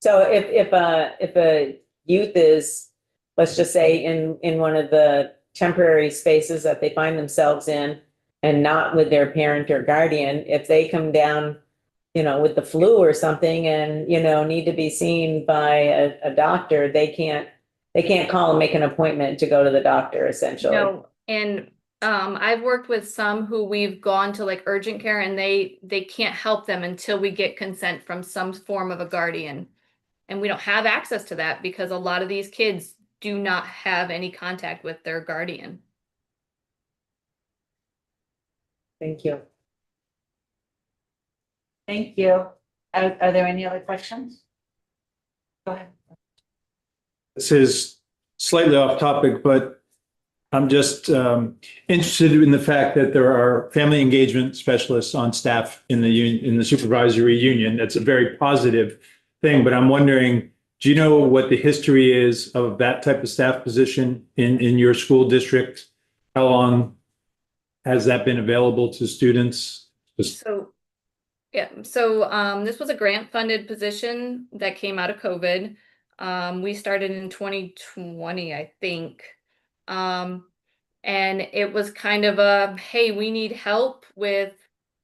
So if a youth is, let's just say in one of the temporary spaces that they find themselves in and not with their parent or guardian, if they come down, with the flu or something and, need to be seen by a doctor, they can't call and make an appointment to go to the doctor essentially. No, and I've worked with some who we've gone to like urgent care and they can't help them until we get consent from some form of a guardian. And we don't have access to that because a lot of these kids do not have any contact with their guardian. Thank you. Thank you. Are there any other questions? Go ahead. This is slightly off topic, but I'm just interested in the fact that there are family engagement specialists on staff in the supervisory union. That's a very positive thing, but I'm wondering, do you know what the history is of that type of staff position in your school district? How long has that been available to students? So this was a grant funded position that came out of COVID. We started in 2020, I think. And it was kind of a, hey, we need help with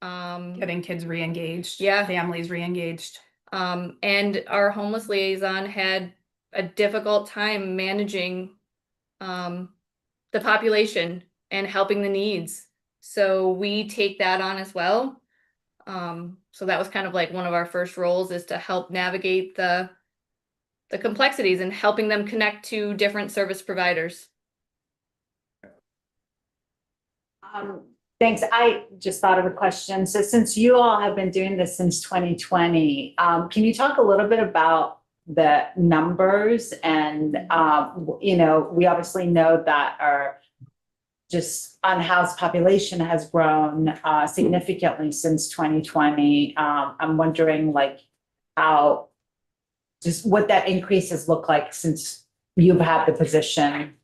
Getting kids re-engaged. Yeah. Families re-engaged. and our homeless liaison had a difficult time managing the population and helping the needs. So we take that on as well. So that was kind of like one of our first roles, is to help navigate the complexities and helping them connect to different service providers. Thanks. I just thought of a question. So since you all have been doing this since 2020, can you talk a little bit about the numbers? And, we obviously know that our just unhoused population has grown significantly since 2020. I'm wondering how, just what that increases look like since you've had the position.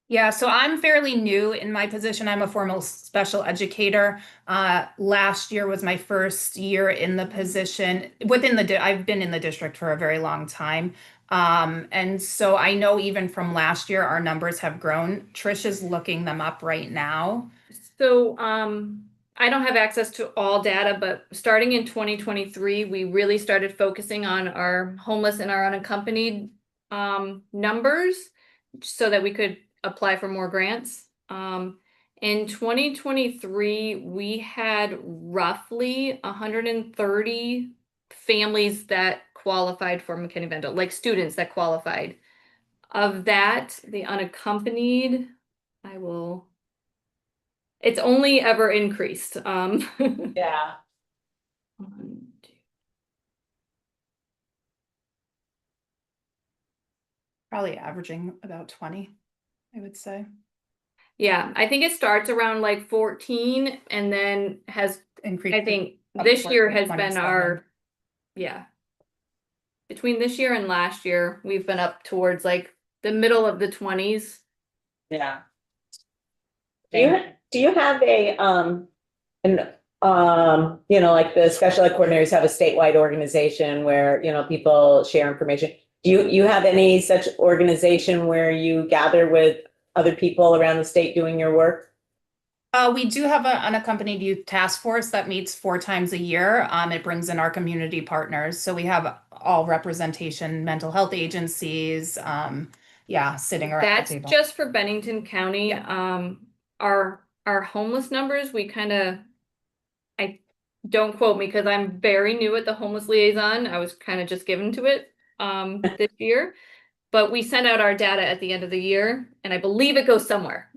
Yeah, so I'm fairly new in my position. I'm a formal special educator. Last year was my first year in the position I've been in the district for a very long time. And so I know even from last year, our numbers have grown. Trish is looking them up right now. So I don't have access to all data, but starting in 2023, we really started focusing on our homeless and our unaccompanied numbers so that we could apply for more grants. In 2023, we had roughly 130 families that qualified for McKinney-Vento, like students that qualified. Of that, the unaccompanied, it's only ever increased. Yeah. Probably averaging about 20, I would say. Yeah, I think it starts around like 14 and then has, Increased. I think up this towards year like has been 27. Between this year and last year, we've been up towards like the middle of the 20s. Yeah. Do you have like the special ed coordinators have a statewide organization where, people share information. Do you have any such organization where you gather with other people around the state doing your work? We do have an unaccompanied youth task force that meets 4 times a year. It brings in our community partners. So we have all representation, mental health agencies, sitting around the That's table. just for Bennington County. Our homeless numbers, I don't quote me because I'm very new at the homeless liaison. I was kind of just given to it this year, but we send out our data at the end of the year and I believe it goes somewhere.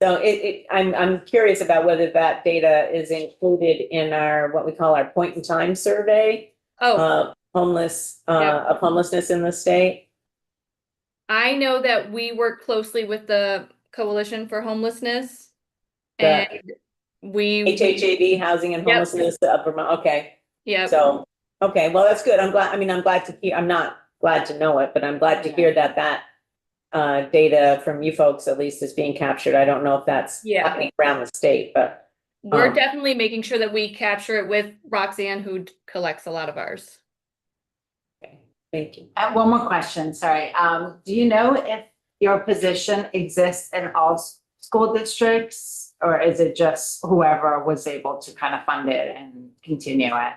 I'm curious about whether that data is included in our, what we call our point in time survey. Oh, Of homelessness in the state. I know that we work closely with the Coalition for Homelessness. The And we, HHAB, Housing and Yep. Homelessness of Vermont, okay. yeah, So, okay, well, that's good. I'm glad to hear, I'm not glad to know it, but I'm glad to hear that data from you folks at least is being captured. I don't know if that's Yeah. happening around the state, but. we're definitely making sure that we capture it with Roxanne, who collects a lot of ours. Okay, thank you. One more question, sorry. Do you know if your position exists in all school districts? Or is it just whoever was able to kind of fund it and continue it?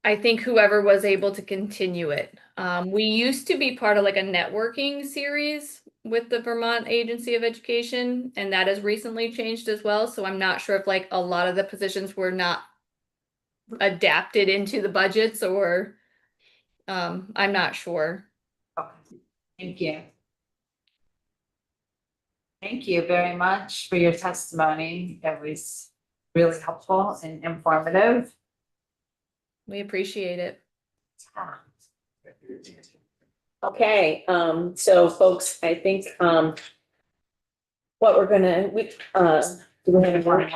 I think whoever was able to continue it. We used to be part of like a networking series with the Vermont Agency of Education, and that has recently changed as well. So I'm not sure if like a lot of the positions were not adapted into the budgets or I'm not sure. Okay, thank you. Thank you very much for your testimony. It was really helpful and informative. We appreciate it. Ah. Okay, so folks, I think, what we're gonna, do we have one?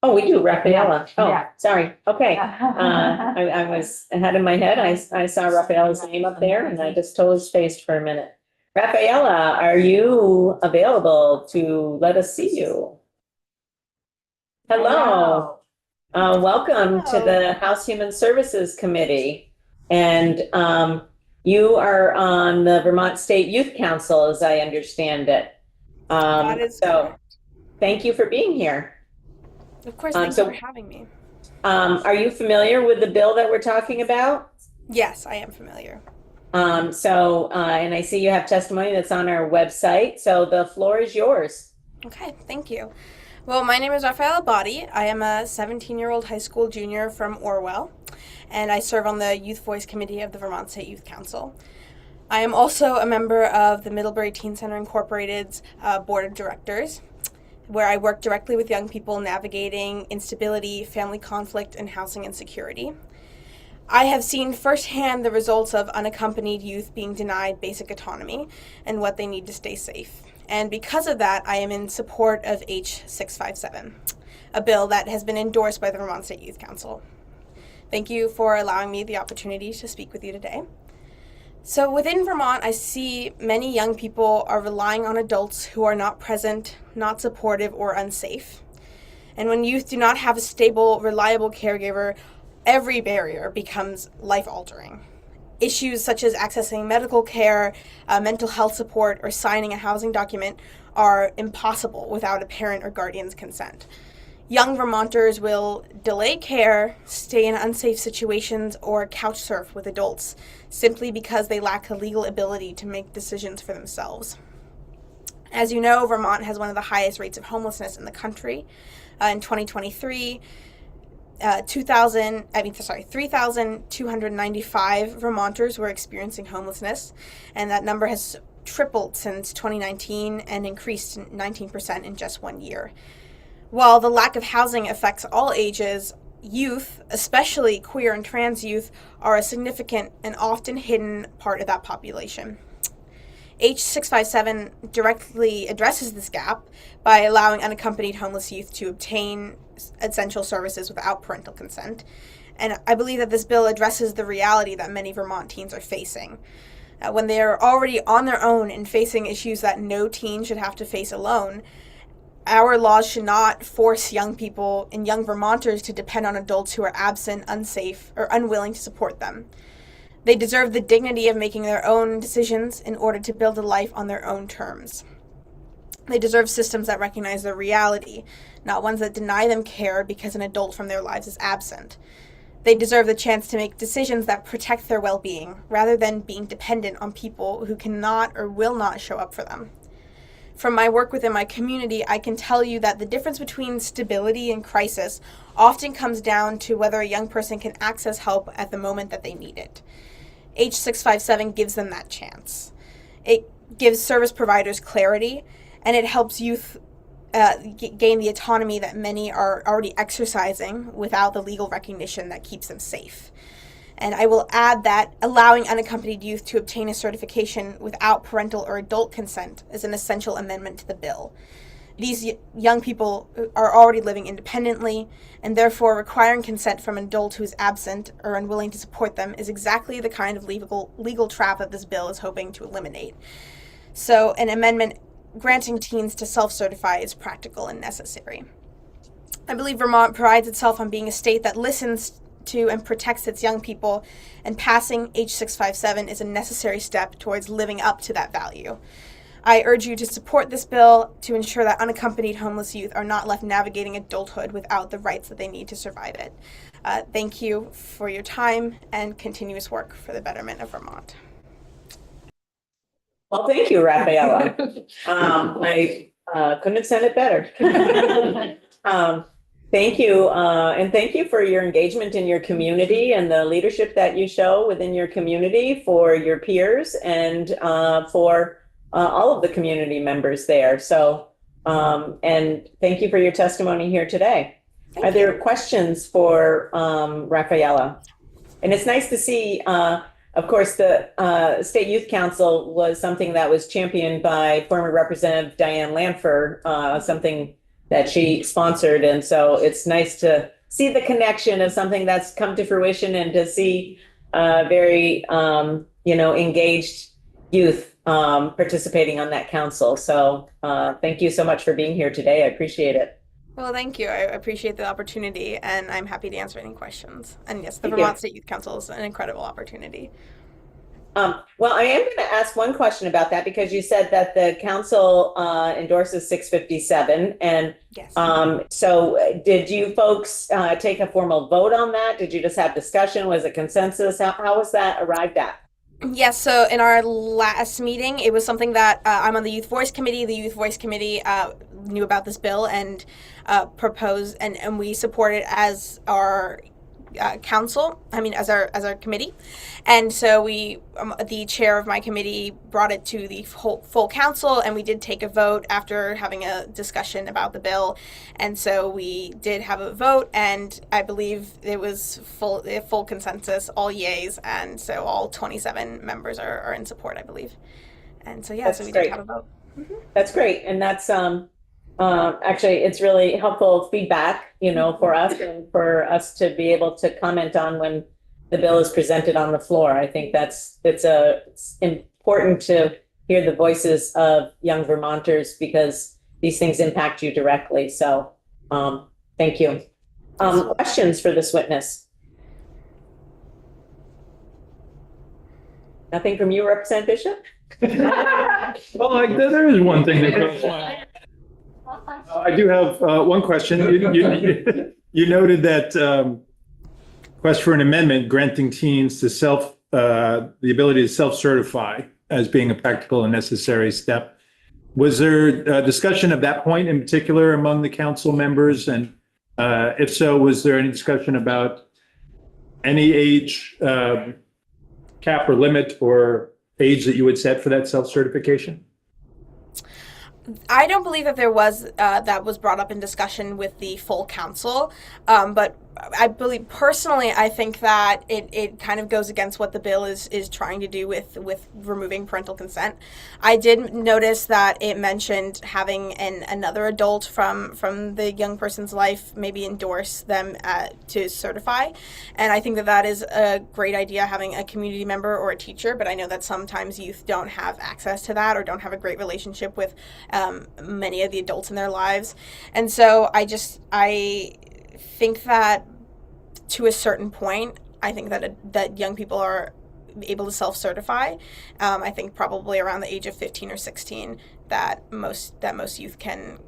Oh, we do, Rafaela. Oh, Yeah. sorry, okay. I was ahead of my head. I saw Rafaela's name up there and I just totally spaced for a minute. Rafaela, are you available to let us see you? Hello, welcome to the House Human Services Committee. And you are on the Vermont State Youth Council, as I understand it. That is So correct. thank you for being here. Of course, thank so- you for having me. Are you familiar with the bill that we're talking about? Yes, I am familiar. And I see you have testimony that's on our website, so the floor is yours. Okay, thank you. Well, my name is Rafaela Botti. I am a 17-year-old high school junior from Orwell, and I serve on the Youth Voice Committee of the Vermont State Youth Council. I am also a member of the Middlebury Teen Center Incorporated's Board of Directors, where I work directly with young people navigating instability, family conflict, and housing insecurity. I have seen firsthand the results of unaccompanied youth being denied basic autonomy and what they need to stay safe. And because of that, I am in support of H657, a bill that has been endorsed by the Vermont State Youth Council. Thank you for allowing me the opportunity to speak with you today. So within Vermont, I see many young people are relying on adults who are not present, not supportive, or unsafe. And when youth do not have a stable, reliable caregiver, every barrier becomes life-altering. Issues such as accessing medical care, mental health support, or signing a housing document are impossible without a parent or guardian's consent. Young Vermonters will delay care, stay in unsafe situations, or couch surf with adults simply because they lack the legal ability to make decisions for themselves. As you know, Vermont has one of the highest rates of homelessness in the country. In 2023, 3,295 Vermonters were experiencing homelessness, and that number has tripled since 2019 and increased 19% in just 1 year. While the lack of housing affects all ages, youth, especially queer and trans youth, are a significant and often hidden part of that population. H657 directly addresses this gap by allowing unaccompanied homeless youth to obtain essential services without parental consent. And I believe that this bill addresses the reality that many Vermont teens are facing. When they are already on their own and facing issues that no teen should have to face alone, our laws should not force young people and young Vermonters to depend on adults who are absent, unsafe, or unwilling to support them. They deserve the dignity of making their own decisions in order to build a life on their own terms. They deserve systems that recognize their reality, not ones that deny them care because an adult from their lives is absent. They deserve the chance to make decisions that protect their well-being, rather than being dependent on people who cannot or will not show up for them. From my work within my community, I can tell you that the difference between stability and crisis often comes down to whether a young person can access help at the moment that they need it. H657 gives them that chance. It gives service providers clarity, and it helps youth gain the autonomy that many are already exercising without the legal recognition that keeps them safe. And I will add that allowing unaccompanied youth to obtain a certification without parental or adult consent is an essential amendment to the bill. These young people are already living independently, and therefore requiring consent from an adult who is absent or unwilling to support them is exactly the kind of legal trap that this bill is hoping to eliminate. So an amendment granting teens to self-certify is practical and necessary. I believe Vermont prides itself on being a state that listens to and protects its young people, and passing H657 is a necessary step towards living up to that value. I urge you to support this bill to ensure that unaccompanied homeless youth are not left navigating adulthood without the rights that they need to survive it. Thank you for your time and continuous work for the betterment of Vermont. Well, thank you, Rafaela. I couldn't have said it better. Thank you. And thank you for your engagement in your community and the leadership that you show within your community for your peers and for all of the community members there. So, and thank you for your testimony here today. Are there questions for Rafaela? And it's nice to see, of course, the State Youth Council was something that was championed by former Representative Diane Lanfer, something that she sponsored. And so it's nice to see the connection of something that's come to fruition and to see very, engaged youth participating on that council. So thank you so much for being here today. I appreciate it. Well, thank you. I appreciate the opportunity, and I'm happy to answer any questions. And yes, the Thank Vermont you. State Youth Council is an incredible opportunity. Well, I am going to ask one question about that because you said that the council endorses 657. And Yes. so did you folks take a formal vote on that? Did you just have discussion? Was it consensus? How was that arrived at? Yes, so in our last meeting, it was something that I'm on the Youth Voice Committee. The Youth Voice Committee knew about this bill and proposed, and we support it as our council. I mean, as our committee. And so we, the chair of my committee, brought it to the full council, and we did take a vote after having a discussion about the bill. And so we did have a vote, and I believe it was full consensus, all yays, and so all 27 members are in support, I believe. And so That's so we great. did have a vote. That's great. And that's actually, it's really helpful feedback, for us and for us to be able to comment on when the bill is presented on the floor. I think it's important to hear the voices of young Vermonters because these things impact you directly. So thank you. Questions for this witness? Nothing from you, Representative Bishop? Well, there is one thing that comes to mind. I do have one question. You noted that request for an amendment granting teens to the ability to self-certify as being a practical and necessary step. Was there a discussion of that point in particular among the council members? And if so, was there any discussion about any age cap or limit or age that you would set for that self-certification? I don't believe that there was that was brought up in discussion with the full council, but I believe personally, I think that it kind of goes against what the bill is trying to do with removing parental consent. I did notice that it mentioned having another adult from the young person's life maybe endorse them to certify, and I think that is a great idea, having a community member or a teacher. But I know that sometimes youth don't have access to that or don't have a great relationship with many of the adults in their lives, and so I think that to a certain point, I think that young people are able to self-certify. I think probably around the age of 15 or 16 that most youth can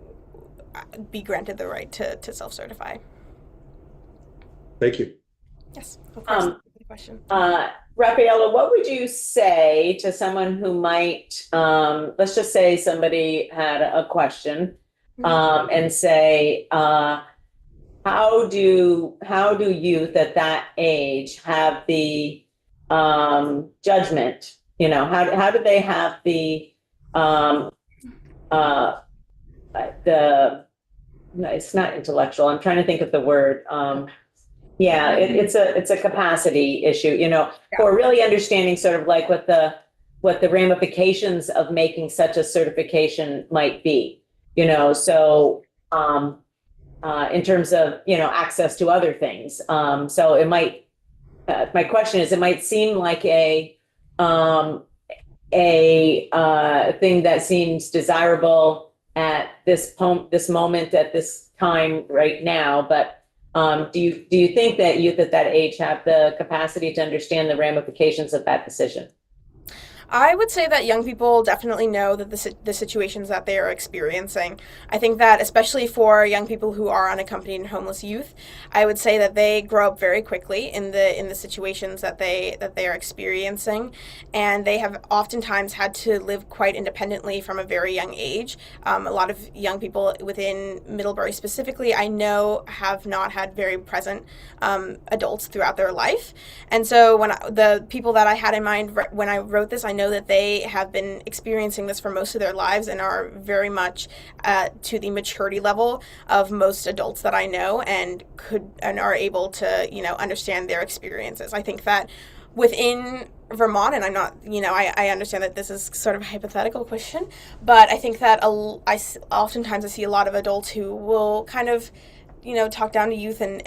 be granted the right to self-certify. Thank you. Yes, of course. Good question. Rafaela, what would you say to someone who might, let's just say somebody had a question and say, how do youth at that age have the judgment? How do they have the no, it's not intellectual. I'm trying to think of the word. Yeah, it's a capacity issue, you know, for really understanding sort of like what the ramifications of making such a certification might be, you know, so in terms of, you know, access to other things. So it might, my question is, it might seem like a thing that seems desirable at this moment, at this time right now, but do you think that youth at that age have the capacity to understand the ramifications of that decision? I would say that young people definitely know that the situations that they are experiencing. I think that especially for young people who are unaccompanied and homeless youth, I would say that they grow up very quickly in the situations that they are experiencing, and they have oftentimes had to live quite independently from a very young age. A lot of young people within Middlebury specifically, I know, have not had very present adults throughout their life, and so the people that I had in mind when I wrote this, I know that they have been experiencing this for most of their lives and are very much to the maturity level of most adults that I know, and are able to, you know, understand their experiences. I think that within Vermont, and I'm not, you know, I understand that this is sort of a hypothetical question, but I think that oftentimes I see a lot of adults who will kind of, you know, talk down to youth and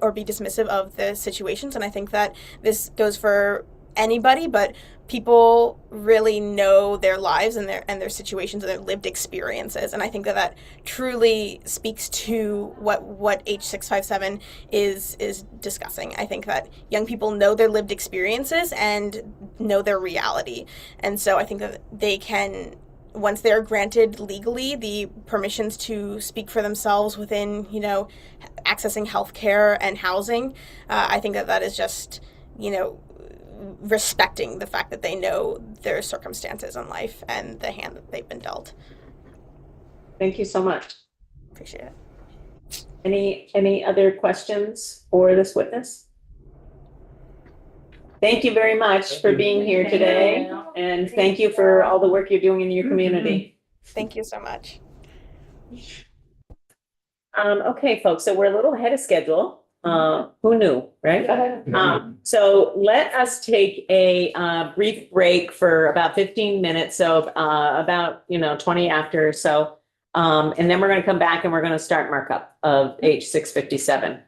or be dismissive of the situations, and I think that this goes for anybody, but people really know their lives and their situations and their lived experiences, and I think that truly speaks to what H657 is discussing. I think that young people know their lived experiences and know their reality, and so I think that they can, once they're granted legally the permissions to speak for themselves within, you know, accessing healthcare and housing, I think that is just, you know, respecting the fact that they know their circumstances in life and the hand that they've been dealt. Thank you so much. Appreciate it. Any other questions for this witness? Thank you very much for being here today, and thank you for all the work you're doing in your community. Thank you so much. Okay, folks, so we're a little ahead of schedule. Who knew, right? So let us take a brief break for about 15 minutes, so about 20 after or so, and then we're going to come back and we're going to start markup of H657.